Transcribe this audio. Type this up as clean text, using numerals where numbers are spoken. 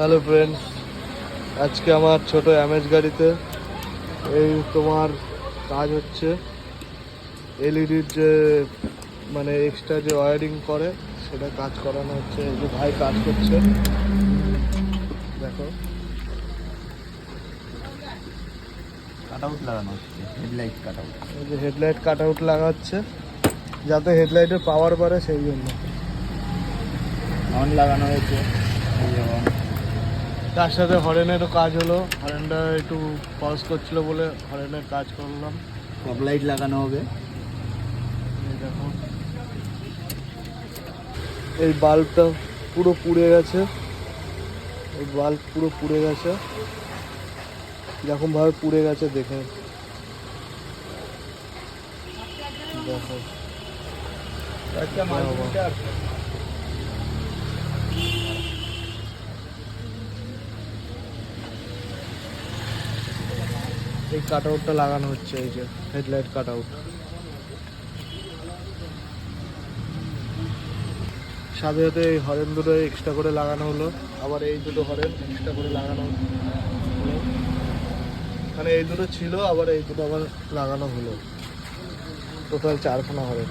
Hello friends, আজকে আমার ছোট অ্যামেজ গাড়িতে এই তোমার কাজ হচ্ছে এলইডির যে মানে এক্সট্রা যে ওয়্যারিং করে সেটা কাজ করানো হচ্ছে। এই যে ভাই কাজ করছে, দেখো কাট আউট লাগানো হচ্ছে, হেডলাইট কাট আউট। এই যে হেডলাইট কাট আউট লাগাচ্ছে যাতে হেডলাইটের পাওয়ার বাড়ে, সেই জন্য। অন লাগানো হয়েছে, এই যে on। তার সাথে হরেনেরও কাজ হলো, হরেনটা একটু পজ করছিল বলে হরেনের কাজ করলাম। সব লাইট লাগানো হবে। এই দেখো এই বাল্বটা পুরো পুড়ে গেছে, এই বাল্ব পুরো পুড়ে গেছে, এরকমভাবে পুড়ে গেছে দেখে দেখো। একটা মাল্টিমিটার। এই কাট আউটটা লাগানো হচ্ছে, এই যে হেডলাইট কাট আউট। সাথে সাথে এই হরেন দুটো এক্সট্রা করে লাগানো হলো, আবার এই দুটো হরেন এক্সট্রা করে লাগানো হলো। মানে এই দুটো ছিল, আবার এই দুটো আবার লাগানো হলো। টোটাল 4খানা হরেন।